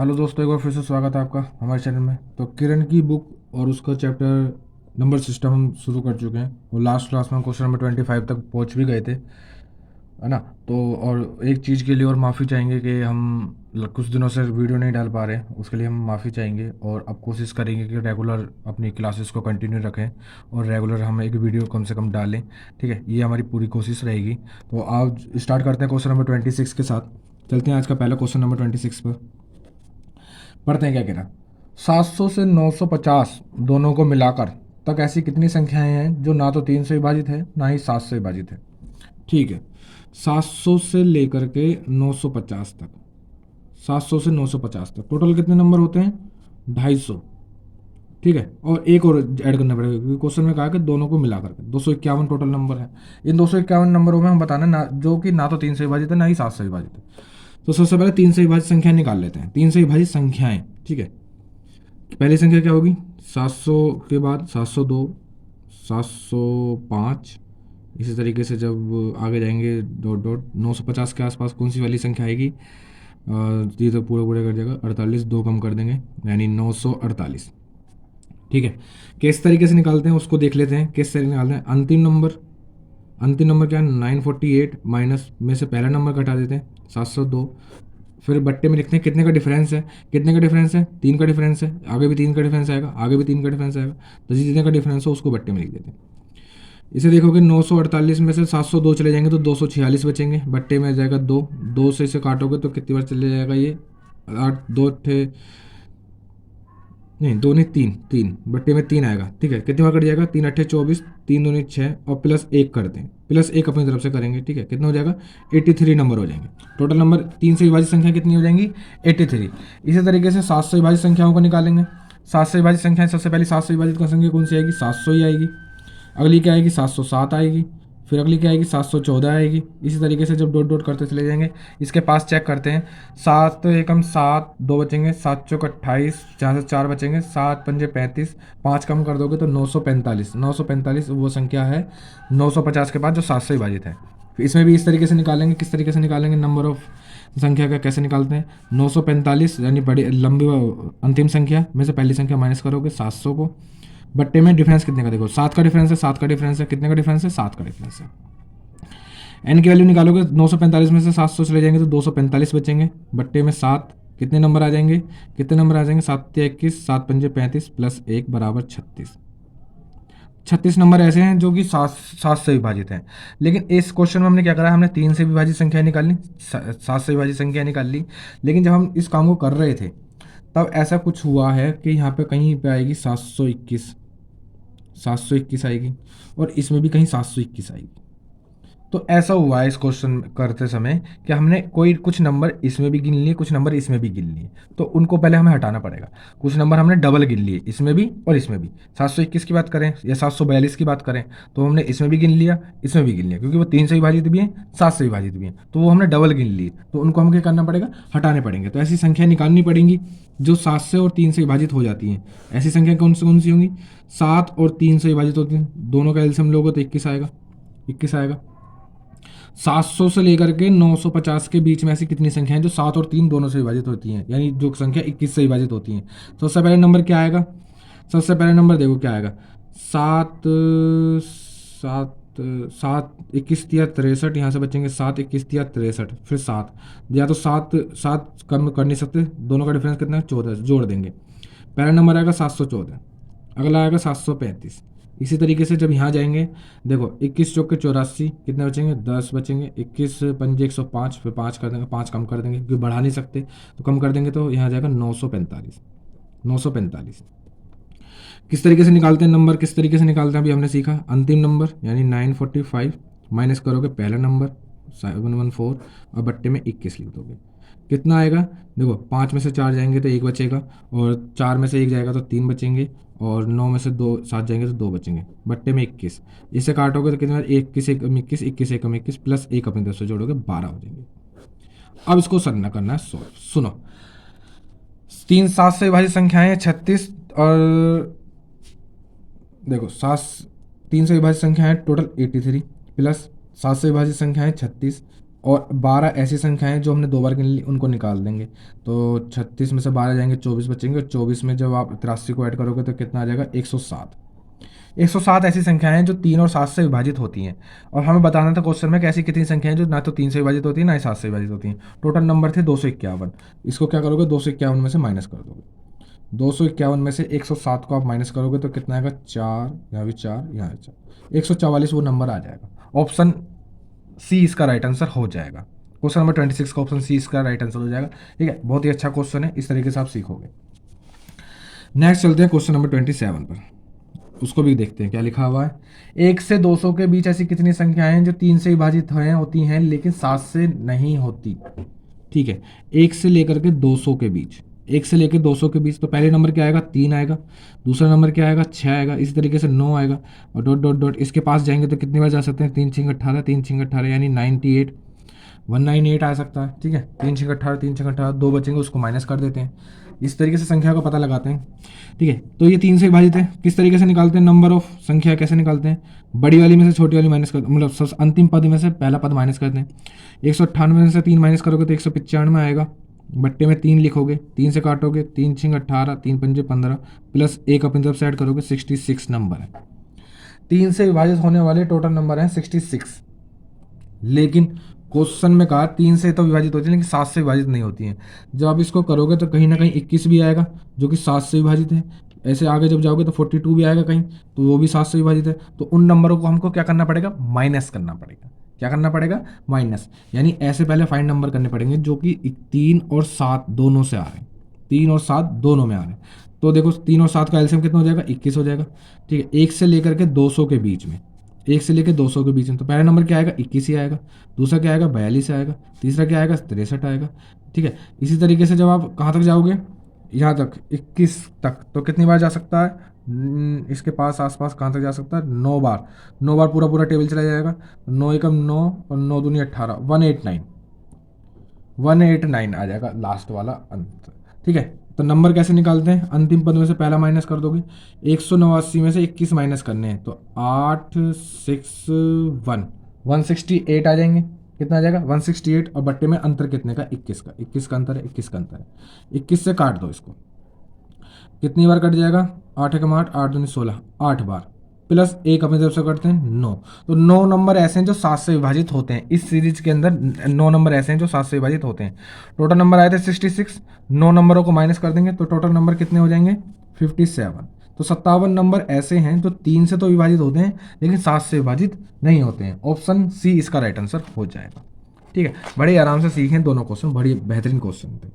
Hello दोस्तों, एक बार फिर से स्वागत है आपका हमारे चैनल में। तो किरण की बुक और उसका चैप्टर नंबर सिस्टम हम शुरू कर चुके हैं और लास्ट क्लास में हम क्वेश्चन नंबर 25 तक पहुंच भी गए थे, है ना। तो और एक चीज़ के लिए और माफ़ी चाहेंगे कि हम कुछ दिनों से वीडियो नहीं डाल पा रहे हैं, उसके लिए हम माफ़ी चाहेंगे और अब कोशिश करेंगे कि रेगुलर अपनी क्लासेस को कंटिन्यू रखें और रेगुलर हम एक वीडियो कम से कम डालें। ठीक है, ये हमारी पूरी कोशिश रहेगी। तो आप स्टार्ट करते हैं क्वेश्चन नंबर 26 के साथ। चलते हैं आज का पहला क्वेश्चन नंबर 26 पर। पढ़ते हैं क्या कह रहा। 700 से 950 दोनों को मिलाकर तक ऐसी कितनी संख्याएं हैं जो ना तो 3 से विभाजित है ना ही 7 से विभाजित है। ठीक है, 700 से लेकर के 950 तक, 700 से 950 तक टोटल कितने नंबर होते हैं? 250। ठीक है, और एक और ऐड करना पड़ेगा क्योंकि क्वेश्चन में कहा कि दोनों को मिलाकर के 251 टोटल नंबर है। इन 251 नंबरों में हम बताना ना जो कि ना तो 3 से विभाजित है ना ही 7 से विभाजित है। तो सबसे पहले 3 से विभाजित संख्या निकाल लेते हैं। 3 से विभाजित संख्याएं, ठीक है। पहली संख्या क्या होगी? 700 के बाद 702, 705। इसी तरीके से जब आगे जाएंगे डॉट डॉट 950 के आसपास कौन सी वाली संख्या आएगी? ये तो पूरे पूरे कर जाएगा। 48, दो कम कर देंगे यानी 948। ठीक है, किस तरीके से निकालते हैं उसको देख लेते हैं। किस तरीके से निकालते हैं? अंतिम नंबर क्या है? 948 माइनस में से पहला नंबर घटा देते हैं 702। फिर बट्टे में लिखते हैं कितने का डिफरेंस है। कितने का डिफरेंस है? 3 का डिफरेंस है। आगे भी 3 का डिफरेंस आएगा, आगे भी 3 का डिफरेंस आएगा। तो जितने का डिफरेंस हो उसको बट्टे में लिख देते हैं। इसे देखोगे 948 में से 702 चले जाएंगे तो 246 बचेंगे। बट्टे में आ जाएगा 2। 2 से इसे काटोगे तो कितनी बार चले जाएगा ये? 8, 2 थे, नहीं 2 नहीं 3, 3 बट्टे में 3 आएगा। ठीक है, कितनी बार कट जाएगा? 3 अट्ठे 24, 3 दूनी 6 और प्लस 1 कर दें। प्लस 1 अपनी तरफ से करेंगे। ठीक है, कितना हो जाएगा? 83 नंबर हो जाएंगे। टोटल नंबर 3 से विभाजित संख्या कितनी हो जाएंगी? 83। इसी तरीके से 7 से विभाजित संख्याओं को निकालेंगे। 7 से विभाजित संख्याएं, सबसे पहले 7 से विभाजित संख्या कौन सी आएगी? 700 ही आएगी। अगली क्या आएगी? 707 आएगी। फिर अगली क्या आएगी? 714 आएगी। इसी तरीके से जब डॉट डॉट करते चले जाएंगे। इसके पास चेक करते हैं। 7 एकम 7, 2 बचेंगे। 7 चौक 28, जहाँ से 4 बचेंगे। 7 पंजे 35, 5 कम कर दोगे तो 945। 945 वो संख्या है 950 के बाद जो 7 से विभाजित है। फिर इसमें भी इस तरीके से निकालेंगे। किस तरीके से निकालेंगे? नंबर ऑफ संख्या का कैसे निकालते हैं? 945 यानी बड़ी लंबी अंतिम संख्या में से पहली संख्या माइनस करोगे 700 को। बट्टे में डिफरेंस कितने का? देखो 7 का डिफरेंस है, 7 का डिफरेंस है। कितने का डिफरेंस है? 7 का डिफरेंस है। एन की वैल्यू निकालोगे 945 में से 700 चले जाएंगे तो 245 बचेंगे। बट्टे में 7, कितने नंबर आ जाएंगे? कितने नंबर आ जाएंगे? 7 21, 7 पंजे 35 प्लस 1 बराबर 36। 36 नंबर ऐसे हैं जो कि 7 से विभाजित हैं। लेकिन इस क्वेश्चन में हमने क्या करा? हमने 3 से विभाजित संख्या निकाल ली, 7 से विभाजित संख्या निकाल ली। लेकिन जब हम इस काम को कर रहे थे तब ऐसा कुछ हुआ है कि यहाँ पे कहीं पे आएगी 721, 721 आएगी और इसमें भी कहीं 721 आएगी। तो ऐसा हुआ है इस क्वेश्चन करते समय कि हमने कोई कुछ नंबर इसमें भी गिन लिए, कुछ नंबर इसमें भी गिन लिए। तो उनको पहले हमें हटाना पड़ेगा। कुछ नंबर हमने डबल गिन लिए, इसमें भी और इसमें भी। 721 की बात करें या 742 की बात करें तो हमने इसमें भी गिन लिया, इसमें भी गिन लिया, क्योंकि वो 3 से विभाजित भी हैं, 7 से विभाजित भी हैं, तो वो हमने डबल गिन लिए। तो उनको हमें क्या करना पड़ेगा? हटाने पड़ेंगे। तो ऐसी संख्या निकालनी पड़ेंगी जो 7 से और 3 से विभाजित हो जाती हैं। ऐसी संख्या कौन सी होंगी? 7 और 3 से विभाजित होती हैं। दोनों का एलसीएम लोगे तो 21 आएगा। 21 आएगा। 700 से लेकर के 950 के बीच में ऐसी कितनी संख्या है जो 7 और 3 दोनों से विभाजित होती हैं, यानी जो संख्या 21 से विभाजित होती हैं। तो सबसे पहले नंबर क्या आएगा? सबसे पहले नंबर देखो क्या आएगा। 7 7 7 21 तिया 63, यहाँ से बचेंगे 7 21 तिया 63, फिर 7, या तो 7 7 कम कर नहीं सकते, दोनों का डिफरेंस कितना है? 14, जोड़ देंगे। पहला नंबर आएगा 714, अगला आएगा 735। इसी तरीके से जब यहाँ जाएंगे, देखो 21 चौके 84, कितने बचेंगे? 10 बचेंगे। 21 पंजे 105, फिर 5 कर देंगे, 5 कम कर देंगे क्योंकि बढ़ा नहीं सकते, तो कम कर देंगे तो यहाँ आ जाएगा 945। 945 किस तरीके से निकालते हैं नंबर? किस तरीके से निकालते हैं अभी हमने सीखा। अंतिम नंबर यानी 945 माइनस करोगे पहला नंबर 714 और बट्टे में 21 लिख दोगे। कितना आएगा? देखो 5 में से 4 जाएंगे तो 1 बचेगा, और 4 में से 1 जाएगा तो 3 बचेंगे, और 9 में से 2 7 जाएंगे तो 2 बचेंगे। बट्टे में 21, इसे काटोगे तो कितने? 21 एक 21, 21 एक 21 प्लस 1 अपने तरफ से जोड़ोगे 12 हो जाएंगे। अब इसको सरना करना है सॉल्व। सुनो, 3 7 से विभाजित संख्याएं हैं 36, और देखो 3 से विभाजित संख्या है टोटल 83 प्लस 7 से विभाजित संख्या है 36, और 12 ऐसी संख्याएं जो हमने 2 बार गिन ली उनको निकाल देंगे। तो 36 में से 12 जाएंगे, 24 बचेंगे, और 24 में जब आप 83 को ऐड करोगे तो कितना आ जाएगा, 107। 107 ऐसी संख्याएं हैं जो 3 और 7 से विभाजित होती हैं, और हमें बताना था क्वेश्चन में कि ऐसी कितनी संख्याएं जो ना तो 3 से विभाजित होती है ना ही 7 से विभाजित होती हैं। टोटल नंबर थे 251। इसको क्या करोगे, 251 में से माइनस कर दोगे। 251 में से 107 को आप माइनस करोगे तो कितना आएगा, 4, यहाँ भी 4, यहाँ भी 4, 144 वो नंबर आ जाएगा। ऑप्शन सी इसका राइट आंसर हो जाएगा। क्वेश्चन नंबर 26 का ऑप्शन सी इसका राइट आंसर हो जाएगा। ठीक है, बहुत ही अच्छा क्वेश्चन है, इस तरीके से आप सीखोगे। नेक्स्ट चलते हैं क्वेश्चन नंबर 27 पर, उसको भी देखते हैं क्या लिखा हुआ है। 1 से 200 के बीच ऐसी कितनी संख्याएं हैं जो 3 से विभाजित होती हैं लेकिन 7 से नहीं होती। ठीक है, 1 से लेकर के 200 के बीच, 1 से लेकर 200 के बीच, तो पहले नंबर क्या आएगा, 3 आएगा, दूसरा नंबर क्या आएगा, 6 आएगा, इसी तरीके से 9 आएगा, और डॉट डॉट डॉट इसके पास जाएंगे तो कितनी बार जा सकते हैं, 3 6 18, 3 6 18 यानी 98, 198 आ सकता है। ठीक है, 3 6 18, 3 6 18, 2 बचेंगे उसको माइनस कर देते हैं, इस तरीके से संख्या का पता लगाते हैं। ठीक है, तो ये 3 से विभाजित है। किस तरीके से निकालते हैं नंबर ऑफ संख्या, कैसे निकालते हैं, बड़ी वाली में से छोटी वाली माइनस कर, मतलब सबसे अंतिम पद में से पहला पद माइनस करते हैं। 198 में से 3 माइनस करोगे तो 195 आएगा, बट्टे में 3 लिखोगे, 3 से काटोगे, 3 6 18, 3 5 15, प्लस 1 अपनी तरफ से ऐड करोगे, 66 नंबर है। 3 से विभाजित होने वाले टोटल नंबर हैं 66, लेकिन क्वेश्चन में कहा 3 से तो विभाजित होती है लेकिन 7 से विभाजित नहीं होती हैं। जब आप इसको करोगे तो कहीं ना कहीं 21 भी आएगा जो कि 7 से विभाजित है। ऐसे आगे जब जाओगे तो 42 भी आएगा कहीं, तो वो भी 7 से विभाजित है। तो उन नंबरों को हमको क्या करना पड़ेगा, माइनस करना पड़ेगा। क्या करना पड़ेगा, माइनस, यानी ऐसे पहले फाइंड नंबर करने पड़ेंगे जो कि 3 और 7 दोनों से आ रहे हैं, 3 और 7 दोनों में आ रहे हैं। तो देखो 3 और 7 का एलसीएम कितना हो जाएगा, 21 हो जाएगा। ठीक है, 1 से लेकर के 200 के बीच में, 1 से लेकर 200 के बीच में, तो पहला नंबर क्या आएगा, 21 ही आएगा, दूसरा क्या आएगा, 42 आएगा, तीसरा क्या आएगा, 63 आएगा। ठीक है, इसी तरीके से जब आप कहाँ तक जाओगे, यहाँ तक 21 तक, तो कितनी बार जा सकता है, इसके पास आसपास कहाँ तक जा सकता है, 9 बार। 9 बार पूरा पूरा टेबल चला जाएगा। 9 एकम 9 और 9 दूनी 18, 189, 189 आ जाएगा लास्ट वाला अंत। ठीक है, तो नंबर कैसे निकालते हैं, अंतिम पद में से पहला माइनस कर दोगे, 189 में से 21 माइनस करने हैं तो 861, 168 आ जाएंगे। कितना आ जाएगा, 168, और बट्टे में अंतर कितने का, 21 का, 21 का अंतर है, 21 का अंतर है। 21 से काट दो इसको, कितनी बार कट जाएगा, 8 एकम 8, 8 दूनी 16, 8 बार, प्लस 1 अपनी तरफ से करते हैं 9। तो 9 नंबर ऐसे हैं जो 7 से विभाजित होते हैं। इस सीरीज के अंदर 9 नंबर ऐसे हैं जो 7 से विभाजित होते हैं। टोटल नंबर आए थे 66, 9 नंबरों को माइनस कर देंगे तो टोटल नंबर कितने हो जाएंगे, 57। तो 57 नंबर ऐसे हैं जो 3 से तो विभाजित होते हैं लेकिन 7 से विभाजित नहीं होते हैं। ऑप्शन सी इसका राइट आंसर हो जाएगा। ठीक है, बड़े आराम से सीखें दोनों क्वेश्चन, बड़ी बेहतरीन क्वेश्चन थे।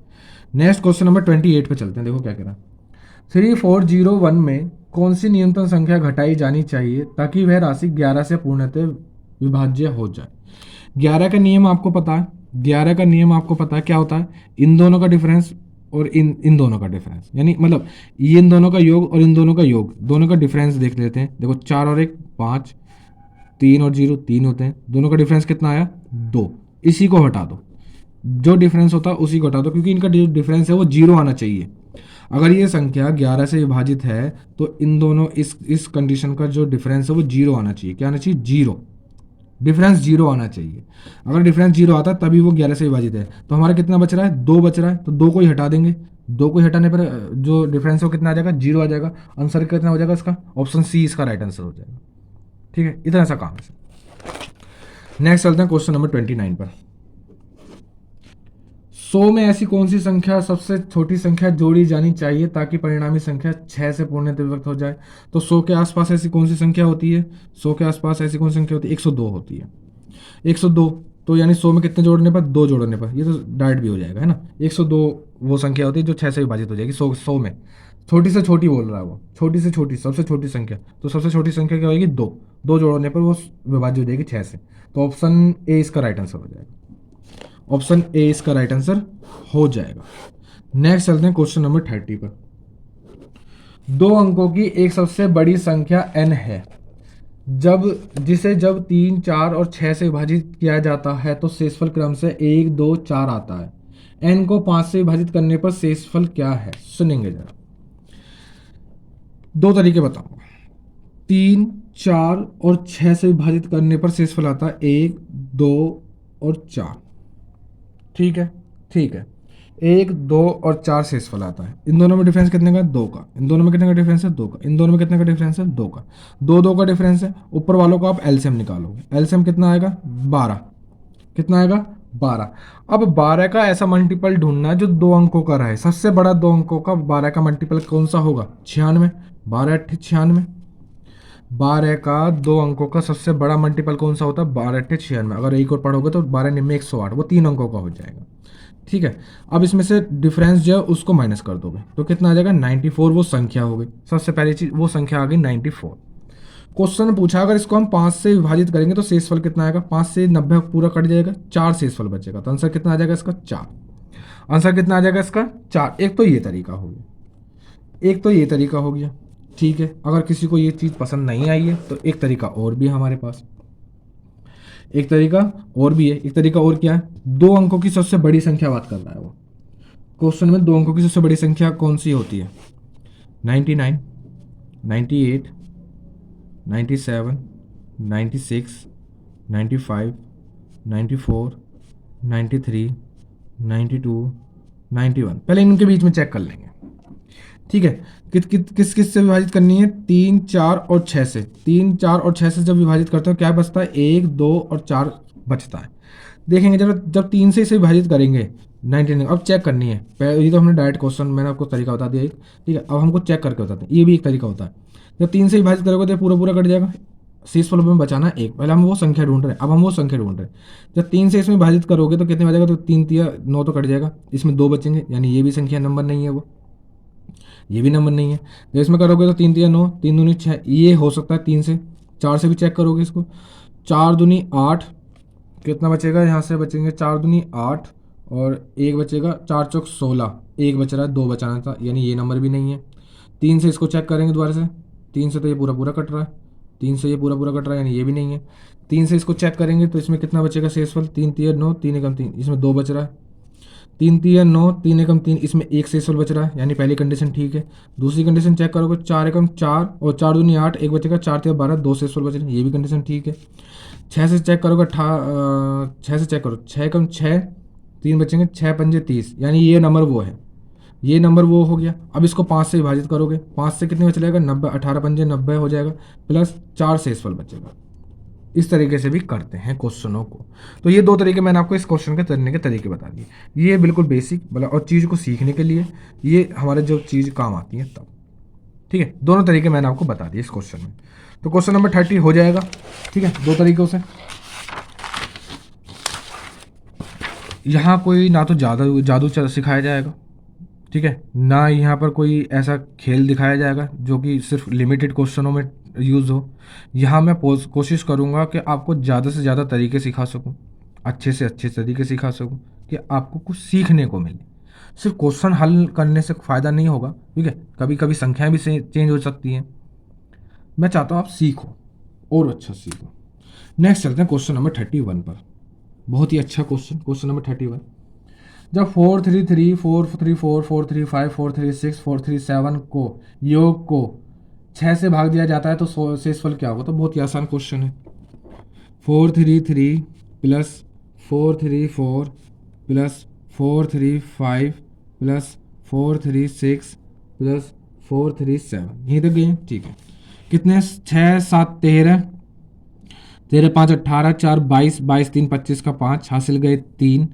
नेक्स्ट क्वेश्चन नंबर 28 पे चलते हैं, देखो क्या कह रहा है। 3401 में कौन सी न्यूनतम संख्या घटाई जानी चाहिए ताकि वह राशि 11 से पूर्णतः विभाज्य हो जाए। 11 का नियम आपको पता है, 11 का नियम आपको पता है क्या होता है, इन दोनों का डिफरेंस और इन दोनों का डिफरेंस, यानी मतलब ये इन दोनों का योग और इन दोनों का योग, दोनों का डिफरेंस देख लेते हैं। देखो 4 और 1 5, 3 और 0 3 होते हैं, दोनों का डिफरेंस कितना आया, 2। इसी को हटा दो, जो डिफरेंस होता है उसी को हटा दो, क्योंकि इनका डिफरेंस है वो 0 आना चाहिए। अगर ये संख्या 11 से विभाजित है तो इन दोनों इस कंडीशन का जो डिफरेंस है वो 0 आना चाहिए। क्या आना चाहिए, 0, डिफरेंस 0 आना चाहिए। अगर डिफरेंस 0 आता तभी वो 11 से विभाजित है। तो हमारा कितना बच रहा है, 2 बच रहा है, तो 2 को ही हटा देंगे। 2 को हटाने पर जो डिफरेंस है वो कितना आ जाएगा, 0 आ जाएगा। आंसर कितना हो जाएगा इसका, ऑप्शन सी इसका राइट आंसर हो जाएगा। ठीक है, इतना सा काम है। नेक्स्ट चलते हैं क्वेश्चन नंबर 29 पर। 100 में ऐसी कौन सी संख्या सबसे छोटी संख्या जोड़ी जानी चाहिए ताकि परिणामी संख्या 6 से पूर्णतः विभक्त हो जाए। तो 100 के आसपास ऐसी कौन सी संख्या होती है, 100 के आसपास ऐसी कौन सी संख्या होती है, 102 होती है। 102, तो यानी 100 में कितने जोड़ने पर, 2 जोड़ने पर, ये तो डायरेक्ट भी हो जाएगा, है ना। 102 वो संख्या होती है जो 6 से विभाजित हो जाएगी। 100 में छोटी से छोटी बोल रहा है वो, छोटी से छोटी, सबसे छोटी संख्या, तो सबसे छोटी संख्या क्या होगी, 2। 2 जोड़ने पर वो विभाजित हो जाएगी 6 से। तो ऑप्शन ए इसका राइट आंसर हो जाएगा। ऑप्शन ए इसका राइट आंसर हो जाएगा। नेक्स्ट चलते हैं क्वेश्चन नंबर 30 पर। 2 अंकों की एक सबसे बड़ी संख्या n है, जिसे जब 3 4 और 6 से विभाजित किया जाता है तो शेषफल क्रम से 1 2 4 आता है। n को 5 से विभाजित करने पर शेषफल क्या है, सुनेंगे जरा। 2 तरीके बताऊंगा। 3 4 और 6 से विभाजित करने पर शेषफल आता है 1 2 और 4। ठीक है, ठीक है। 1, 2 और 4 शेषफल आता है। इन दोनों में डिफरेंस कितने का? 2 का। इन दोनों में कितने का डिफरेंस है? 2 का। इन दोनों में कितने का डिफरेंस है? 2 का। 2 2 का डिफरेंस है। ऊपर वालों को आप एलसीएम निकालोगे। एलसीएम कितना आएगा? 12। कितना आएगा? 12। अब 12 का ऐसा मल्टीपल ढूंढना है जो 2 अंकों का रहे। सबसे बड़ा 2 अंकों का 12 का मल्टीपल कौन सा होगा? 96। 12 8 96। 12 का 2 अंकों का सबसे बड़ा मल्टीपल कौन सा होता है? 12 8 96। अगर एक और पढ़ोगे तो 12 निम्न 108, वो 3 अंकों का हो जाएगा। ठीक है। अब इसमें से डिफरेंस जो है उसको माइनस कर दोगे तो कितना आ जाएगा? 94। वो संख्या हो गई। सबसे पहली चीज वो संख्या आ गई 94। क्वेश्चन में पूछा अगर इसको हम 5 से विभाजित करेंगे तो शेषफल कितना आएगा? 5 से 90 पूरा कट जाएगा, 4 शेषफल बचेगा। तो आंसर कितना आ जाएगा इसका? 4। आंसर कितना आ जाएगा इसका? 4। एक तो ये तरीका हो गया, एक तो ये तरीका हो गया। ठीक है। अगर किसी को ये चीज़ पसंद नहीं आई है तो एक तरीका और भी है हमारे पास। एक तरीका और भी है। एक तरीका और क्या है? 2 अंकों की सबसे बड़ी संख्या बात कर रहा है वो। क्वेश्चन में 2 अंकों की सबसे बड़ी संख्या कौन सी होती है? 99, 98, 97, 96, 95, 94, 93, 92, 91। पहले इनके बीच में चेक कर लेंगे। ठीक है। किस किस से विभाजित करनी है? 3, 4 और 6 से। 3, 4 और 6 से जब विभाजित करते हो क्या बचता है? 1, 2 और 4 बचता है। देखेंगे जब जब 3 से इसे विभाजित करेंगे 99। अब चेक करनी है। ये तो हमने डायरेक्ट क्वेश्चन मैंने आपको तरीका बता दिया एक। ठीक है। अब हमको चेक करके बताते हैं। ये भी एक तरीका होता है। जब 3 से विभाजित करोगे तो पूरा पूरा कट जाएगा। शेषफल में बचाना एक। पहले हम वो संख्या ढूंढ रहे हैं, अब हम वो संख्या ढूंढ रहे हैं। जब 3 से इसमें विभाजित करोगे तो कितने बचेगा? तो 3 तिया 9 तो कट जाएगा। इसमें 2 बचेंगे, यानी ये भी संख्या नंबर नहीं है, वो ये भी नंबर नहीं है। जब इसमें करोगे तो 3 तिया 9, 3 दूनी 6, ये हो सकता है 3 से। 4 से भी चेक करोगे इसको। 4 दूनी 8, कितना बचेगा? यहाँ से बचेंगे 4 दूनी 8 और एक बचेगा 4 चौक 16। एक बच रहा है, 2 बचाना था, यानी ये नंबर भी नहीं है। 3 से इसको चेक करेंगे दोबारा से। 3 से तो ये पूरा पूरा कट रहा है। 3 से ये पूरा पूरा कट रहा है, यानी ये भी नहीं है। 3 से इसको चेक करेंगे तो इसमें कितना बचेगा शेषफल? 3 तिया 9, 3 एकम 3, इसमें 2 बच रहा है। 3 तिया 9, 3 एकम 3, इसमें एक शेषफल बच रहा है, यानी पहली कंडीशन ठीक है। दूसरी कंडीशन चेक करोगे 4 एकम 4 और 4 दूनी 8, एक बचेगा। 4 तिया 12, 2 शेषफल बच रहे हैं, ये भी कंडीशन ठीक है। 6 से चेक करोगे 6 से चेक करो 6 एकम 6, 3 बचेंगे। 6 पंजे 30, यानी ये नंबर वो है, ये नंबर वो हो गया। अब इसको 5 से विभाजित करोगे, 5 से कितने में चलेगा? 90। 18 पंजे 90 हो जाएगा, प्लस 4 शेषफल बचेगा। इस तरीके से भी करते हैं क्वेश्चनों को। तो ये 2 तरीके मैंने आपको इस क्वेश्चन के करने के तरीके बता दिए। ये बिल्कुल बेसिक मतलब और चीज़ को सीखने के लिए ये हमारे जो चीज़ काम आती है तब। ठीक है। दोनों तरीके मैंने आपको बता दिए इस क्वेश्चन में। तो क्वेश्चन नंबर 30 हो जाएगा। ठीक है, 2 तरीकों से। यहाँ कोई ना तो जादू जादू सिखाया जाएगा, ठीक है, ना यहाँ पर कोई ऐसा खेल दिखाया जाएगा जो कि सिर्फ लिमिटेड क्वेश्चनों में यूज़ हो। यहाँ मैं कोशिश करूँगा कि आपको ज़्यादा से ज़्यादा तरीके सिखा सकूँ, अच्छे से अच्छे तरीके सिखा सकूँ कि आपको कुछ सीखने को मिले। सिर्फ क्वेश्चन हल करने से फ़ायदा नहीं होगा, ठीक है, कभी कभी संख्याएं भी चेंज हो सकती हैं। मैं चाहता हूँ आप सीखो और अच्छा सीखो। नेक्स्ट चलते हैं क्वेश्चन नंबर 31 पर। बहुत ही अच्छा क्वेश्चन, क्वेश्चन नंबर 31। जब 433, 434, 435, 436, 437 को योग को 6 से भाग दिया जाता है तो शेषफल क्या होगा? तो बहुत ही आसान क्वेश्चन है। 433 प्लस 434 प्लस 435 प्लस 436 प्लस 437, यहीं तक गए? ठीक है। कितने? 6 7 13, 13 5 18, 4 22, 22 3 25 का 5, हासिल गए 3।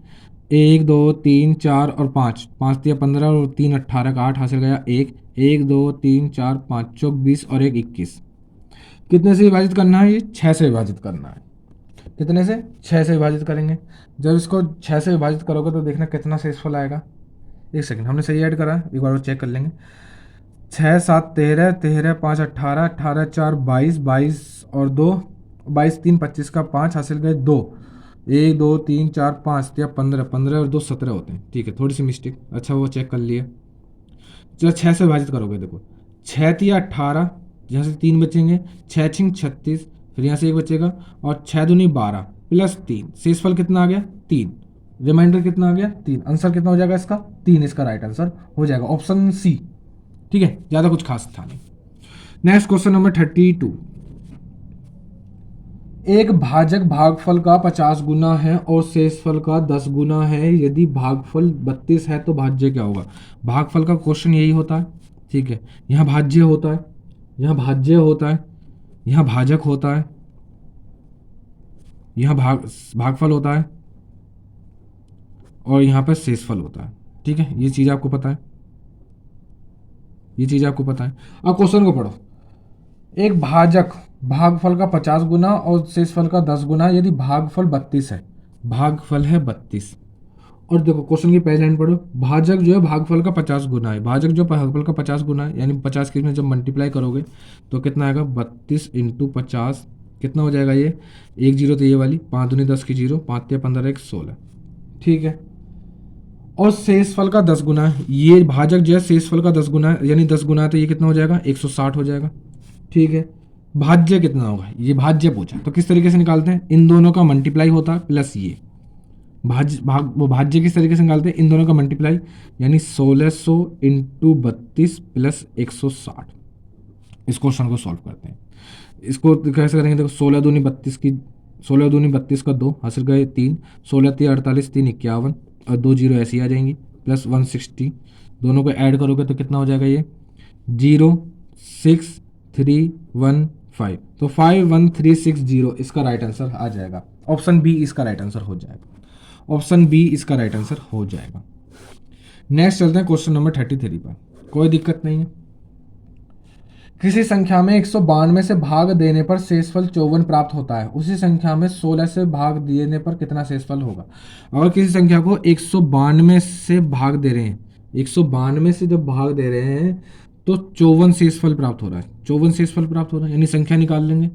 1 2 3 4 और 5, 5 तिया 15 और 3 18 का 8, हासिल गया 1। 1 2 3 4 5 चौक 20 और 1 21। कितने से विभाजित करना है? ये 6 से विभाजित करना है। कितने से? 6 से विभाजित करेंगे। जब इसको 6 से विभाजित करोगे तो देखना कितना शेषफल आएगा। एक सेकंड, हमने सही ऐड करा है, एक बार और चेक कर लेंगे। 6 7 13, 13 5 18, 18 4 22, 22 और 2, 22 3 25 का 5, हासिल गए 2। 1 2 3 4 5 या 15, 15 और 2 17 होते हैं। ठीक है, थोड़ी सी मिस्टेक, अच्छा वो चेक कर लिए। जब 6 से विभाजित करोगे देखो 6 तिया 18, यहाँ से 3 बचेंगे, 6 छिंग 36, फिर यहाँ से 1 बचेगा और 6 दूनी 12 प्लस 3, शेषफल कितना आ गया? 3। रिमाइंडर कितना आ गया? 3। आंसर कितना हो जाएगा इसका? 3 इसका राइट आंसर हो जाएगा, ऑप्शन सी। ठीक है, ज़्यादा कुछ खास था नहीं। Next question number 32। एक भाजक भागफल का 50 गुना है और शेषफल का 10 गुना है। यदि भागफल 32 है तो भाज्य क्या होगा? भागफल का क्वेश्चन यही होता है, ठीक है। यहाँ भाज्य होता है, यहाँ भाज्य होता है, यहाँ भाजक होता है, यहाँ भागफल होता है और यहाँ पर शेषफल होता है, ठीक है। ये चीज़ आपको पता है, ये चीज़ आपको पता है। अब क्वेश्चन को पढ़ो। एक भाजक भागफल का 50 गुना और शेषफल का 10 गुना, यदि भागफल 32 है, भागफल है 32। और देखो क्वेश्चन की पहली लाइन पढ़ो, भाजक जो है भागफल का 50 गुना है, भाजक जो भागफल का 50 गुना है, यानी 50 के इसमें जब मल्टीप्लाई करोगे तो कितना आएगा? 32 इंटू 50 कितना हो जाएगा? ये एक जीरो तो ये वाली, 5 दूनी 10 की जीरो, 5 या 15 एक 16, ठीक है। और शेषफल का 10 गुना है, ये भाजक जो है शेषफल का 10 गुना है, यानी 10 गुना है तो ये कितना हो जाएगा? 160 हो जाएगा, ठीक है। भाज्य कितना होगा? ये भाज्य पूछा, तो किस तरीके से निकालते हैं? इन दोनों का मल्टीप्लाई होता है प्लस ये वो भाज्य किस तरीके से निकालते हैं? इन दोनों का मल्टीप्लाई, यानी 1600 इंटू 32 प्लस 160। इस क्वेश्चन को सॉल्व करते हैं। इसको कैसे करेंगे? देखो 16 दूनी 32 की, 16 दूनी 32 का 2 हासिल गए 3, 16 3 48, 3 51 और 2 जीरो ऐसी आ जाएंगी, प्लस 160। दोनों को ऐड करोगे तो कितना हो जाएगा? ये 06315, तो 51360 इसका राइट आंसर आ जाएगा। ऑप्शन बी इसका राइट आंसर हो जाएगा, ऑप्शन बी इसका राइट आंसर हो जाएगा। नेक्स्ट चलते हैं क्वेश्चन नंबर 33 पर, कोई दिक्कत नहीं है। किसी संख्या में 192 से भाग देने पर शेषफल 54 प्राप्त होता है, उसी संख्या में 16 से भाग देने पर कितना शेषफल होगा? अगर किसी संख्या को 192 से भाग दे रहे हैं, 192 से जब भाग दे रहे हैं तो 54 शेषफल प्राप्त हो रहा है, 54 शेषफल प्राप्त हो रहा है, यानी संख्या निकाल लेंगे।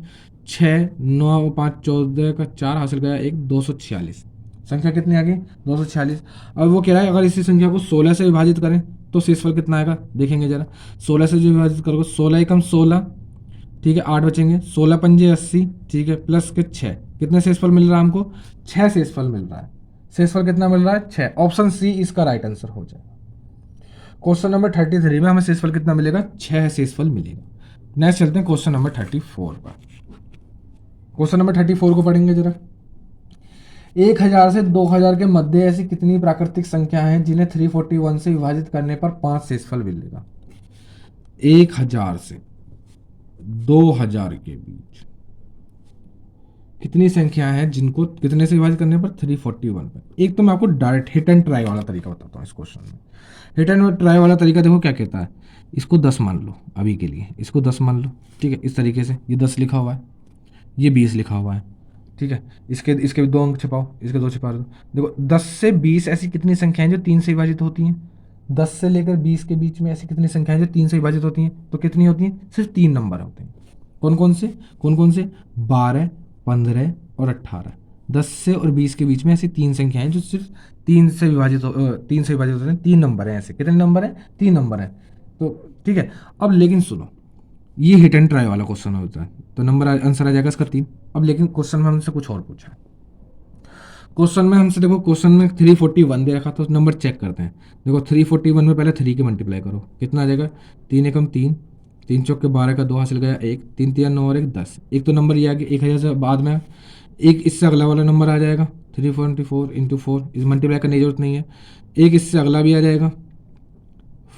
6 9 5 14 का 4 हासिल गया 1, 246। संख्या कितनी आ गई? 246। अब वो कह रहा है अगर इसी संख्या को 16 से विभाजित करें तो शेषफल कितना आएगा? देखेंगे जरा। 16 से जो विभाजित करोगे, 16 एकम 16, ठीक है, 8 बचेंगे, 16 पंजे 80, ठीक है, प्लस के 6, कितने शेषफल मिल रहा है हमको? 6 शेषफल मिल रहा है। शेषफल कितना मिल रहा है? 6। ऑप्शन सी इसका राइट आंसर हो जाएगा। क्वेश्चन नंबर 33 में हमें शेषफल कितना मिलेगा? 6 शेषफल मिलेगा। नेक्स्ट चलते हैं क्वेश्चन नंबर 34 पर। क्वेश्चन नंबर 34 को पढ़ेंगे जरा। 1000 से 2000 के मध्य ऐसी कितनी प्राकृतिक संख्या हैं जिन्हें 341 से विभाजित करने पर 5 शेषफल मिलेगा? 1000 से 2000 के बीच कितनी संख्या है जिनको कितने से विभाजित करने पर? 341 पर। एक तो मैं आपको डायरेक्ट हिट एंड ट्राई वाला तरीका बताता हूँ इस क्वेश्चन में। हिट एंड ट्राई वाला तरीका देखो क्या कहता है। इसको 10 मान लो अभी के लिए, इसको 10 मान लो, ठीक है। इस तरीके से ये 10 लिखा हुआ है, ये 20 लिखा हुआ है, ठीक है। इसके भी 2 अंक छिपाओ, इसके 2 छिपा दो। देखो 10 से 20 ऐसी कितनी संख्याएं जो 3 से विभाजित होती हैं? 10 से लेकर 20 के बीच में ऐसी कितनी संख्याएं जो 3 से विभाजित होती हैं? तो कितनी होती हैं? सिर्फ 3 नंबर होते हैं। कौन कौन से? 12 15 और 18। 10 से और 20 के बीच में ऐसी 3 संख्याएं जो सिर्फ 3 से विभाजित होते हैं। 3 नंबर हैं ऐसे। कितने नंबर हैं? 3 नंबर हैं। तो ठीक है। अब लेकिन सुनो, ये हिट एंड ट्राई वाला क्वेश्चन होता है, तो नंबर आंसर आ जाएगा इसका 3। अब लेकिन क्वेश्चन में हमसे कुछ और पूछा है। क्वेश्चन में हमसे देखो, क्वेश्चन में 341 दे रखा, तो नंबर चेक करते हैं। देखो 341 में पहले 3 के मल्टीप्लाई करो, कितना आ जाएगा? 3 एकम 3, 3 चौक के 12 का 2 हासिल गया 1, 3 3 9 और 1 10। एक तो नंबर ये आ गया 1000 से बाद में एक इससे अगला वाला नंबर आ जाएगा 344 इंटू 4, इस मल्टीप्लाई करने की जरूरत नहीं है। एक इससे अगला भी आ जाएगा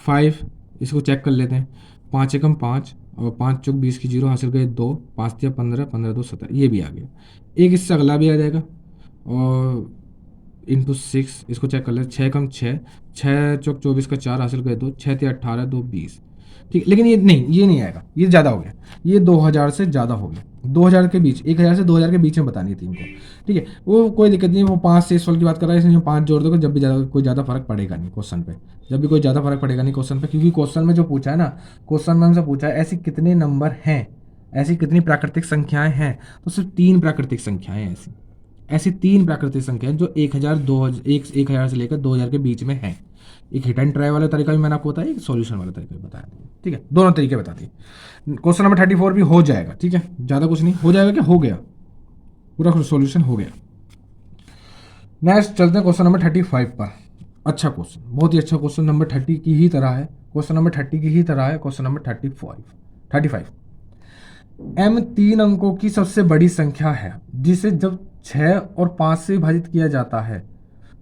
5, इसको चेक कर लेते हैं। 5 एकम 5 और 5 चौक 20 की 0 हासिल गए 2, 5 दिया 15, 15 2 17, ये भी आ गया। एक इससे अगला भी आ जाएगा और इंटू 6, इसको चेक कर ले। 6 कम 6, 6 चौक 24 का 4 हासिल गए 2, 6 तिया 18 2 20, ठीक। लेकिन ये नहीं आएगा, ये ज़्यादा हो गया, ये 2000 से ज़्यादा हो गया। 2000 के बीच, 1000 से 2000 के बीच में बतानी थी इनको, ठीक है। वो कोई दिक्कत नहीं है, वो 5 से 16 की बात कर रहा है, इसलिए 5 जोड़ दोगे जब भी कोई ज़्यादा फर्क पड़ेगा नहीं क्वेश्चन पे, जब भी कोई ज़्यादा फर्क पड़ेगा नहीं क्वेश्चन पे, क्योंकि क्वेश्चन में जो पूछा है ना, क्वेश्चन में हमसे पूछा है ऐसी कितने नंबर हैं, ऐसी कितनी प्राकृतिक संख्याएं हैं, तो सिर्फ 3 प्राकृतिक संख्याएं हैं ऐसी 3 प्राकृतिक संख्याएं जो 1000 से लेकर 2000 के बीच में हैं। एक हिट एंड ट्राई वाला तरीका भी मैंने आपको बताया, एक सॉल्यूशन वाला तरीका भी बताया, ठीक है। दोनों तरीके बता दिए। क्वेश्चन नंबर 34 भी हो जाएगा, ठीक है, ज़्यादा कुछ नहीं हो जाएगा, क्या हो गया, पूरा सॉल्यूशन हो गया। नेक्स्ट चलते हैं क्वेश्चन नंबर 35 पर। अच्छा क्वेश्चन, बहुत ही अच्छा क्वेश्चन, नंबर 30 की ही तरह है, क्वेश्चन नंबर 30 की ही तरह है, क्वेश्चन नंबर 35। m 3 अंकों की सबसे बड़ी संख्या है जिसे जब 6 और 5 से विभाजित किया जाता है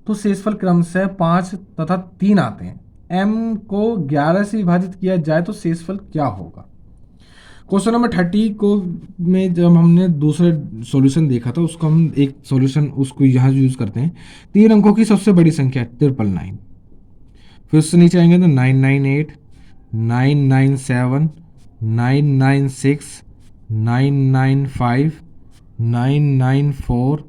तो शेषफल क्रमशः 5 तथा 3 आते हैं। m को 11 से विभाजित किया जाए तो शेषफल क्या होगा। क्वेश्चन नंबर 30 को में जब हमने दूसरा सॉल्यूशन देखा था उसको हम एक सॉल्यूशन उसको यहाँ यूज करते हैं। 3 अंकों की सबसे बड़ी संख्या 999, फिर उससे नीचे आएंगे तो 998, 997, 996, 995, 994,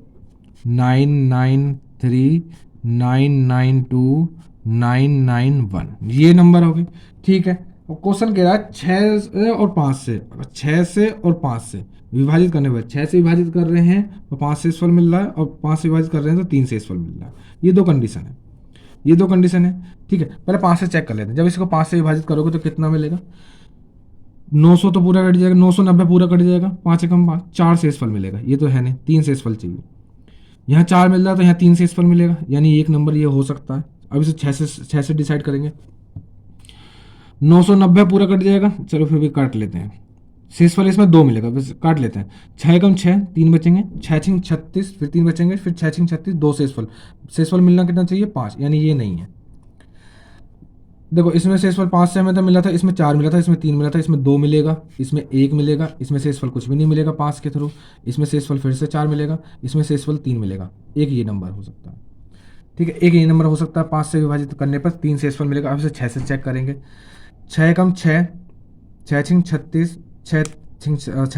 993, 992, 991, ये नंबर हो गए। ठीक है, क्वेश्चन कह रहा है 6 से और 5 से, 6 से और 5 से विभाजित करने पर 6 से विभाजित कर रहे हैं तो 5 से फल मिल रहा है, और 5 से विभाजित कर रहे हैं तो 3 से फल मिल रहा है। ये दो कंडीशन है, ये दो कंडीशन है। ठीक है, पहले 5 से चेक कर लेते हैं। जब इसको 5 से विभाजित करोगे तो कितना मिलेगा, 900 तो पूरा कट जाएगा, 990 पूरा कट जाएगा, 5 से कम 5, 4 शेषफल मिलेगा। ये तो है नहीं, 3 शेषफल चाहिए। यहाँ 4 मिल रहा है तो यहाँ 3 शेषफल मिलेगा, यानी एक नंबर ये हो सकता है। अब इसे 6 से डिसाइड करेंगे। 990 पूरा कट जाएगा, चलो फिर भी काट लेते हैं। शेषफल इसमें 2 मिलेगा, बस काट लेते हैं। 6 कम 6, 3 बचेंगे, 6 छिंग 36, फिर 3 बचेंगे, फिर 6 छिंग 36, 2 शेषफल। शेषफल मिलना कितना चाहिए, 5, यानी ये नहीं है। देखो इसमें शेषफल 5 से हमें तो मिला था, इसमें 4 मिला था, इसमें 3 मिला था, इसमें 2 मिलेगा, इसमें 1 मिलेगा, इसमें शेषफल कुछ भी नहीं मिलेगा 5 के थ्रू, इसमें शेषफल फिर से 4 मिलेगा, इसमें शेषफल 3 मिलेगा। एक ये नंबर हो सकता है। ठीक है, एक ये नंबर हो सकता है। 5 से विभाजित करने पर 3 शेषफल मिलेगा। अब इसे 6 से चेक करेंगे। 6 कम 6, 6 छिंग 36, 6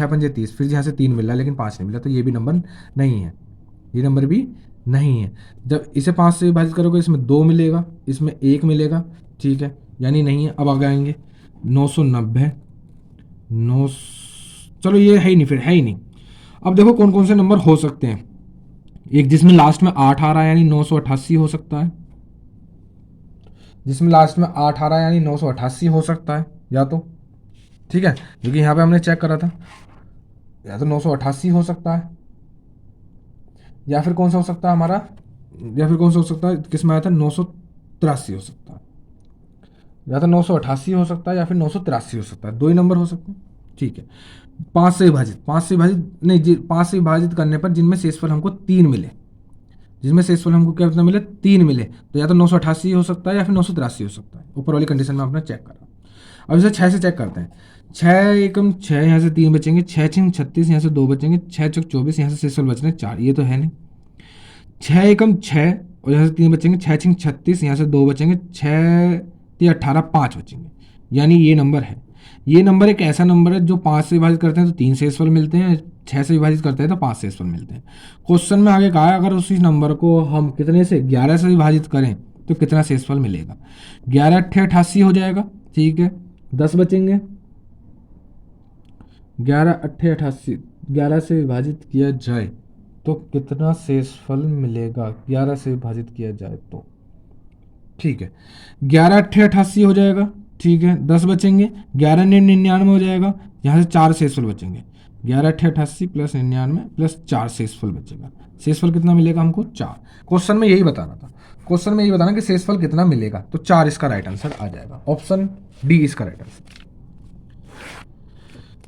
पंजे 30, फिर यहाँ से 3 मिल रहा है लेकिन 5 नहीं मिला, तो ये भी नंबर नहीं है, ये नंबर भी नहीं है। जब इसे 5 से विभाजित करोगे इसमें 2 मिलेगा, इसमें 1 मिलेगा। ठीक है, यानी नहीं है। अब आगे आएंगे 990, 9, चलो ये है ही नहीं, फिर है ही नहीं। अब देखो कौन कौन से नंबर हो सकते हैं। एक जिसमें लास्ट में 8 आ रहा है यानी 988 हो सकता है, जिसमें लास्ट में 8 आ रहा है यानी 988 हो सकता है या तो। ठीक है, क्योंकि यहाँ पे हमने चेक करा था, या तो 988 हो सकता है, या फिर कौन सा हो सकता है हमारा, या फिर कौन सा हो सकता है, किसमें आया था 983 हो सकता है, या तो 988 हो सकता है या फिर 983 हो सकता है, दो ही नंबर हो सकते हैं। ठीक है, 5 से विभाजित, 5 से विभाजित नहीं जी, 5 से विभाजित करने पर जिनमें शेषफल हमको 3 मिले, जिसमें शेषफल हमको क्या कितना मिले, 3 मिले, तो या तो 988 हो सकता है या फिर 983 हो सकता है। ऊपर वाली कंडीशन में आपने चेक करा। अब इसे 6 से चेक करते हैं। 6 एकम 6, यहाँ से 3 बचेंगे, 6 छिंग 36, यहाँ से 2 बचेंगे, 6 चौक 24, यहाँ से शेषफल बच रहे 4, ये तो है नहीं। 6 एकम 6 और यहाँ से 3 बचेंगे, 6 छिंग 36, यहाँ से 2 बचेंगे, 6 3 18, 5 बचेंगे, यानी ये नंबर है। ये नंबर एक ऐसा नंबर है जो 5 से विभाजित करते हैं तो 3 शेषफल मिलते हैं, 6 से विभाजित करते हैं तो 5 शेषफल मिलते हैं। क्वेश्चन में आगे कहा है अगर उसी नंबर को हम कितने से 11 से विभाजित करें तो कितना शेषफल मिलेगा। 11 अट्ठे 88 हो जाएगा। ठीक है, 10 बचेंगे, 11 अट्ठे 88, 11 से विभाजित किया जाए तो कितना शेषफल मिलेगा, 11 से विभाजित किया जाए तो। ठीक है, 11 अट्ठे 88 हो जाएगा। ठीक है, 10 बचेंगे, 11 ने 99 हो जाएगा, यहाँ से 4 शेषफल बचेंगे, 11 अट्ठे 88 प्लस 99 प्लस 4 शेषफल बचेगा। शेषफल कितना मिलेगा हमको, 4। क्वेश्चन में यही बताना था, क्वेश्चन में यही बताना कि शेषफल कितना मिलेगा, तो 4 इसका राइट आंसर आ जाएगा, ऑप्शन डी इसका right answer.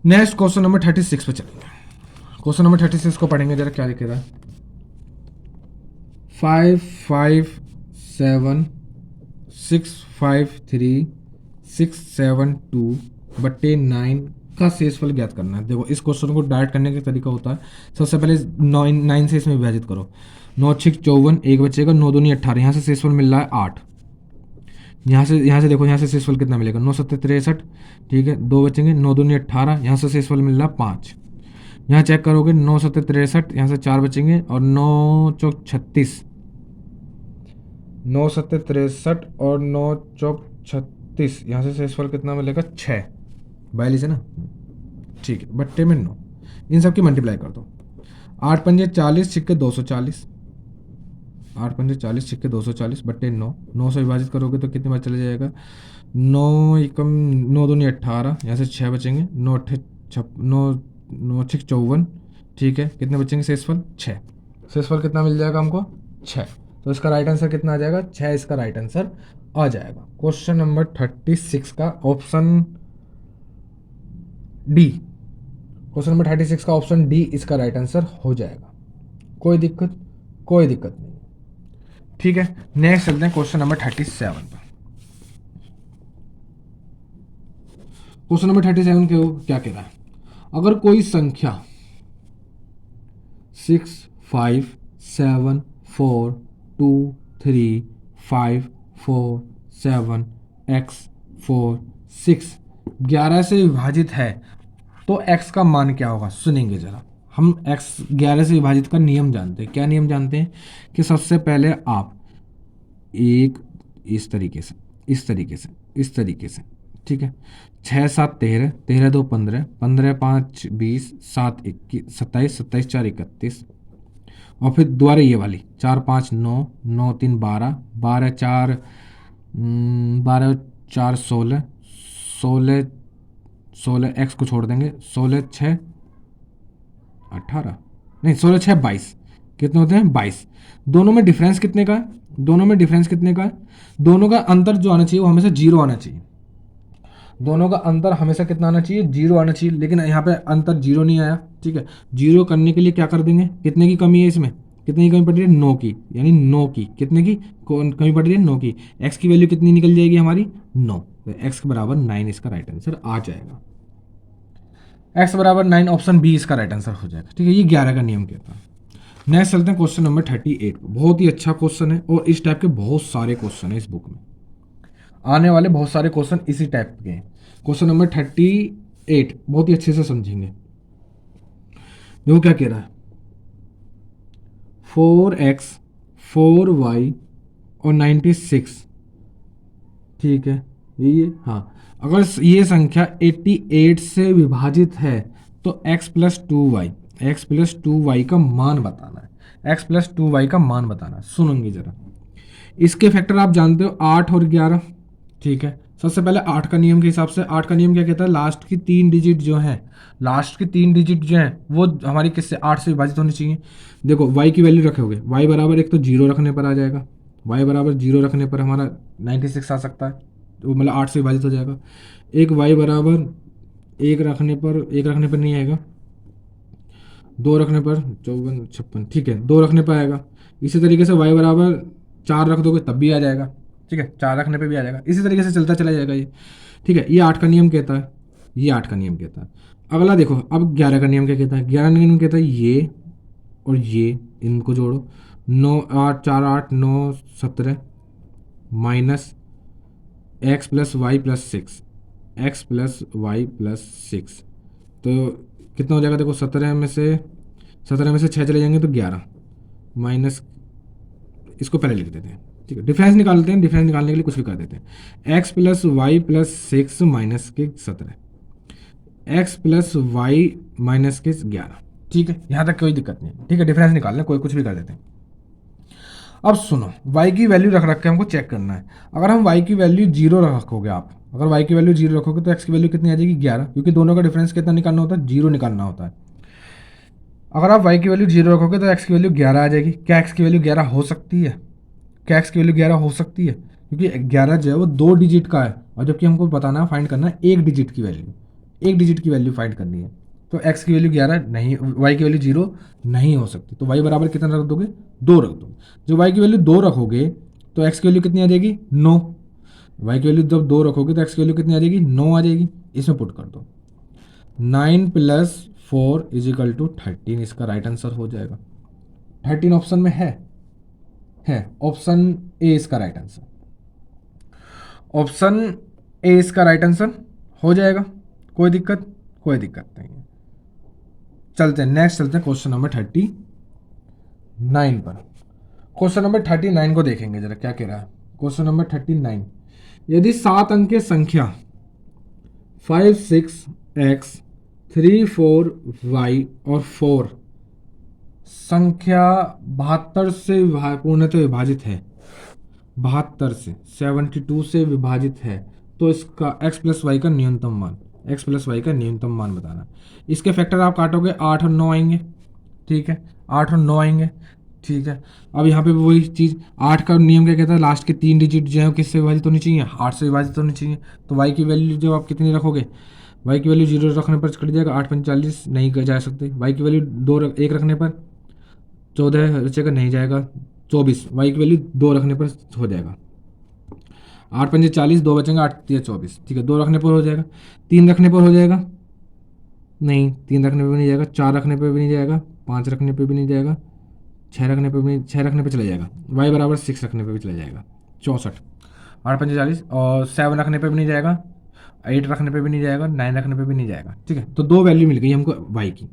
Next question number 36 पे चलेंगे। क्वेश्चन नंबर 36 को पढ़ेंगे जरा, क्या लिखे था। 557,653,672/9 का शेषफल ज्ञात करना है। देखो इस क्वेश्चन को डायरेक्ट करने का तरीका होता है, सबसे पहले 9 से इसमें विभाजित करो, 9 6 54, 1 बचेगा, 9 दूनी 18, यहाँ से शेषफल मिल रहा है 8, यहाँ से देखो, यहाँ से शेषफल कितना मिलेगा, 9 7 63। ठीक है, 2 बचेंगे, 9 दूनी 18, यहाँ से शेषफल मिल रहा है 5, यहाँ चेक करोगे 9 7 63, यहाँ से 4 बचेंगे, और 9 चौक 36, 9 7 63 और 9 चौक 36, यहाँ से शेषफल कितना मिलेगा, 6, 42 है ना। ठीक है, बट्टे में 9, इन सब की मल्टीप्लाई कर दो। 8 पंजे 40, छिक्के 240, 8 पंजे 40, छिक्के 240 बट्टे 9, 9 से विभाजित करोगे तो कितने बार चले जाएगा, 9 एकम 9 दूनी 18, यहाँ से 6 बचेंगे, 9 अट्ठे 9 6 54। ठीक है, कितने बचेंगे शेषफल, 6। शेषफल कितना मिल जाएगा हमको, 6, तो इसका राइट आंसर कितना आ जाएगा, 6 इसका राइट आंसर आ जाएगा। क्वेश्चन नंबर 36 का ऑप्शन डी, क्वेश्चन नंबर 36 का ऑप्शन डी इसका राइट आंसर हो जाएगा। कोई दिक्कत नहीं। ठीक है, नेक्स्ट चलते हैं क्वेश्चन नंबर 37 पर। क्वेश्चन नंबर 37 के क्या कह रहा है, अगर कोई संख्या 6 5 7 4 2 3 5 4 7 x 4 6 11 से विभाजित है तो x का मान क्या होगा। सुनेंगे जरा, हम x 11 से विभाजित का नियम जानते हैं। क्या नियम जानते हैं कि सबसे पहले आप एक इस तरीके से, इस तरीके से, ठीक है, 6 7 13, 13 2 15, 15 5 20, 7 21 27, 27 4 31, और फिर दोबारा ये वाली 4 5 9, 9 3 12, 12 4 12 4 16, 16 16 x को छोड़ देंगे, 16 6 18, नहीं 16 6 22, कितने होते हैं 22। दोनों में डिफरेंस कितने का है, दोनों का अंतर जो आना चाहिए वो हमेशा जीरो आना चाहिए। दोनों का अंतर हमेशा कितना आना चाहिए, जीरो आना चाहिए, लेकिन यहाँ पे अंतर जीरो नहीं आया। ठीक है, जीरो करने के लिए क्या कर देंगे, कितने की कमी है इसमें, कितने की कमी पड़ रही है, 9 की, यानी 9 की, कितने की कमी पड़ रही है, 9 की। x की वैल्यू कितनी निकल जाएगी हमारी, 9, तो x के बराबर 9 इसका राइट आंसर आ जाएगा। x बराबर 9 ऑप्शन बी इसका राइट आंसर हो जाएगा। ठीक है, ये 11 का नियम कहता है। नेक्स्ट चलते हैं क्वेश्चन नंबर 38। बहुत ही अच्छा क्वेश्चन है और इस टाइप के बहुत सारे क्वेश्चन है इस बुक में, आने वाले बहुत सारे क्वेश्चन इसी टाइप के हैं। क्वेश्चन नंबर 38 बहुत ही अच्छे से समझेंगे। देखो क्या कह रहा है, 4x 4y और 96, ठीक है, ये हाँ, अगर ये संख्या 88 से विभाजित है तो x प्लस 2y का मान बताना है, x प्लस 2y का मान बताना है। सुनेंगे जरा, इसके फैक्टर आप जानते हो 8 और 11, ठीक है। सबसे पहले 8 का नियम के हिसाब से, 8 का नियम क्या कहता है, लास्ट की 3 डिजिट जो हैं वो हमारी किससे 8 से विभाजित होनी चाहिए। देखो y की वैल्यू रखोगे, y बराबर एक तो जीरो रखने पर आ जाएगा, y बराबर जीरो रखने पर हमारा 96 आ सकता है, तो मतलब 8 से विभाजित हो जाएगा। एक y बराबर एक रखने पर नहीं आएगा, 2 रखने पर 54 56, ठीक है, 2 रखने पर आएगा। इसी तरीके से y बराबर 4 रख दोगे तब भी आ जाएगा, ठीक है, 4 रखने पे भी आ जाएगा। इसी तरीके से चलता चला जाएगा ये, ठीक है। ये 8 का नियम कहता है, अगला देखो अब 11 का नियम क्या कहता है, 11 का नियम कहता है ये और ये इनको जोड़ो, 9 8 4 8 9 17 minus x plus y plus 6, तो कितना हो जाएगा, देखो 17 में से 6 चले जाएंगे तो 11 माइनस, इसको पहले लिख देते हैं, ठीक है, डिफरेंस निकालते हैं, डिफरेंस निकालने के लिए कुछ भी कर देते हैं। x plus y plus 6 minus के 17, x प्लस वाई माइनस के 11, ठीक है, यहाँ तक कोई दिक्कत नहीं, ठीक है, डिफरेंस निकालना कोई कुछ भी कर देते हैं। अब सुनो, y की वैल्यू रख के हमको चेक करना है। अगर हम y की वैल्यू जीरो रखोगे, आप अगर y की वैल्यू जीरो रखोगे तो x की वैल्यू कितनी आ जाएगी, 11, क्योंकि दोनों का डिफरेंस कितना निकालना होता है, जीरो निकालना होता है। अगर आप y की वैल्यू जीरो रखोगे तो x की वैल्यू 11 आ जाएगी। क्या x की वैल्यू 11 हो सकती है, क्योंकि 11 जो है वो 2 डिजिट का है, और जबकि हमको बताना है, फाइंड करना है एक डिजिट की वैल्यू फाइंड करनी है। तो x की वैल्यू 11 नहीं, y की वैल्यू 0 नहीं हो सकती, तो y बराबर कितना रख दोगे, 2 रख दोगे। जब y की वैल्यू 2 रखोगे तो x की वैल्यू कितनी आ जाएगी, 9। y की वैल्यू जब 2 रखोगे तो x की वैल्यू कितनी आ जाएगी, 9 आ जाएगी। इसमें पुट कर दो, 9 प्लस 4 इज इक्वल टू 13, इसका राइट आंसर हो जाएगा। 13 ऑप्शन में है, ऑप्शन ए इसका राइट आंसर, ऑप्शन ए इसका राइट आंसर हो जाएगा। कोई दिक्कत नहीं है। चलते हैं नेक्स्ट, चलते हैं क्वेश्चन नंबर 39 पर। क्वेश्चन नंबर 39 को देखेंगे जरा क्या कह रहा है। क्वेश्चन नंबर 39, यदि 7 अंक की संख्या 5 6 x 3 4 y और 4 संख्या 72 से पूर्णतः विभाजित है, 72 से 72 से विभाजित है, तो इसका x प्लस वाई का न्यूनतम मान बताना। इसके फैक्टर आप काटोगे 8 और 9 आएंगे, ठीक है, 8 और 9 आएंगे, ठीक है। अब यहाँ पे वही चीज़, 8 का नियम क्या कहता है, लास्ट के 3 डिजिट जो है किससे विभाजित होनी चाहिए, 8 से विभाजित होनी चाहिए। तो y की वैल्यू जो आप कितनी रखोगे, वाई की वैल्यू 0 रखने पर कट जाएगा, 8×45 नहीं जा सकते। वाई की वैल्यू 1 रखने पर 14 बचेगा, नहीं जाएगा। 24 वाई की वैल्यू 2 रखने पर हो जाएगा। 8×5 = 40, 2 बचेंगे, 8×3 = 24, ठीक है। 2 रखने पर हो जाएगा, 3 रखने पर हो जाएगा, नहीं 3 रखने पर भी नहीं जाएगा, 4 रखने पर भी नहीं जाएगा, 5 रखने पर भी नहीं जाएगा, 6 रखने पर भी, 6 रखने पर चला जाएगा। वाई बराबर 6 रखने पर भी चला जाएगा, 64। 8×5 = 40, और 7 रखने पर भी नहीं जाएगा, 8 रखने पे भी नहीं जाएगा, 9 रखने पे भी नहीं जाएगा, ठीक है। तो 2 वैल्यू मिल गई हमको वाई की।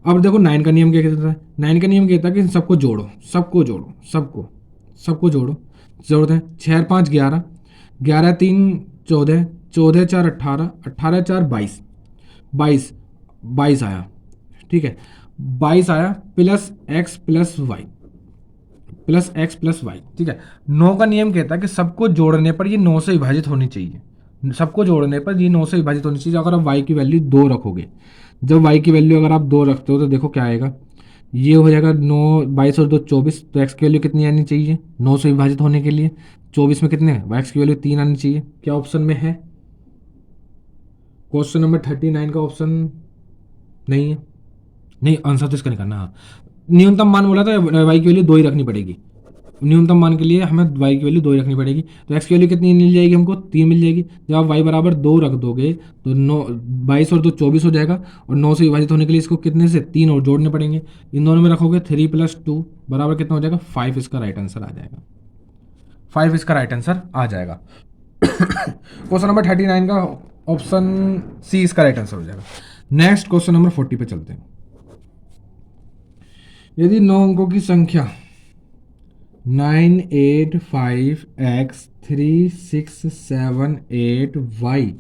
अब देखो 9 का नियम क्या कहता है, 9 का नियम कहता है कि सबको जोड़ो, सबको जोड़ो, सबको जोड़ो। जोड़ते हैं, 6 और 5 11, 11 3 14, 14 4 18, 18 4 22, 22 आया, ठीक है। 22 आया प्लस एक्स प्लस वाई, ठीक है। 9 का नियम कहता है कि सबको जोड़ने पर ये 9 से विभाजित होनी चाहिए, सबको जोड़ने पर ये 9 से विभाजित होनी चाहिए। अगर आप y की वैल्यू 2 रखोगे, जब y की वैल्यू अगर आप 2 रखते हो तो देखो क्या आएगा, ये हो जाएगा 9, 22 और 2 24, तो x की वैल्यू कितनी आनी चाहिए 9 से विभाजित होने के लिए, 24 में कितने है, x की वैल्यू 3 आनी चाहिए। क्या ऑप्शन में है, क्वेश्चन नंबर 39 का ऑप्शन नहीं है, नहीं आंसर तो इसका नहीं करना। हाँ, न्यूनतम मान बोला था, y की वैल्यू 2 ही रखनी पड़ेगी, न्यूनतम मान के लिए हमें y की वैल्यू 2 ही रखनी पड़ेगी। तो x की वैल्यू कितनी मिल जाएगी हमको, 3 मिल जाएगी। जब आप y बराबर 2 रख दोगे तो 9, 22 और 2 24 हो जाएगा, और 9 से विभाजित होने के लिए इसको कितने से 3 और जोड़ने पड़ेंगे। इन दोनों में रखोगे 3 + 2 बराबर कितना हो जाएगा 5, इसका राइट आंसर आ जाएगा, 5 इसका राइट आंसर आ जाएगा। क्वेश्चन नंबर 39 का ऑप्शन सी इसका राइट आंसर हो जाएगा। नेक्स्ट क्वेश्चन नंबर 40 पे चलते हैं। यदि 9 अंकों की संख्या 985x367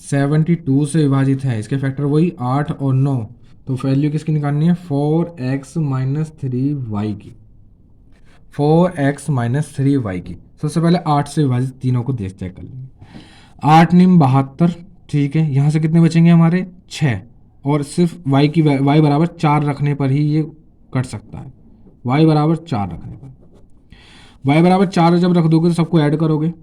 72 से विभाजित है, इसके फैक्टर वही 8 और 9, तो वैल्यू किसकी निकालनी है 4x - 3y की, 4x - 3y की। सबसे पहले 8 से विभाजित तीनों को देख चेक कर लेंगे। 8 9 72, ठीक है। यहाँ से कितने बचेंगे हमारे 6, और सिर्फ y की y बराबर 4 रखने पर ही ये कट सकता है, y बराबर 4 रखने पर। y बराबर 4 जब रख दोगे तो सबको ऐड करोगे,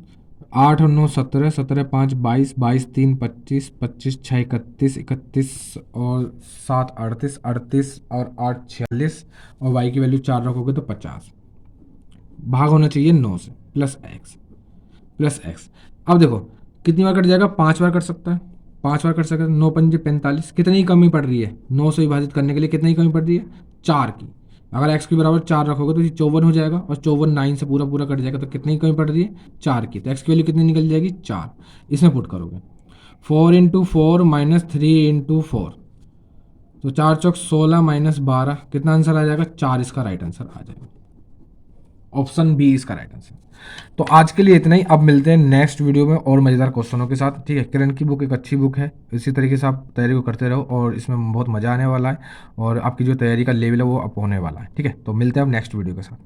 8 और 9 17, 17 5 22, 22 3 25, 25 6 31, 31 और 7 38, 38 और 8 46, और y की वैल्यू 4 रखोगे तो 50, भाग होना चाहिए 9 से, प्लस एक्स। अब देखो कितनी बार कट जाएगा, 5 बार कट सकता है, 5 बार कट सकता है। 9 पंजे 45, कितनी कमी पड़ रही है 9 से विभाजित करने के लिए, कितनी कमी पड़ रही है 4 की। अगर x के बराबर 4 रखोगे तो ये 54 हो जाएगा, और 54 9 से पूरा कट जाएगा, तो कितनी कमी पड़ रही है 4 की। तो x की वैल्यू कितनी निकल जाएगी 4, इसमें पुट करोगे 4 × 4 - 3 × 4, तो 4 चौक 16 - 12, कितना आंसर आ जाएगा 4, इसका राइट आंसर आ जाएगा, ऑप्शन बी इसका राइट आंसर। तो आज के लिए इतना ही, अब मिलते हैं नेक्स्ट वीडियो में और मज़ेदार क्वेश्चनों के साथ, ठीक है। किरण की बुक एक अच्छी बुक है, इसी तरीके से आप तैयारी को करते रहो, और इसमें बहुत मज़ा आने वाला है, और आपकी जो तैयारी का लेवल है वो अप होने वाला है, ठीक है। तो मिलते हैं अब नेक्स्ट वीडियो के साथ।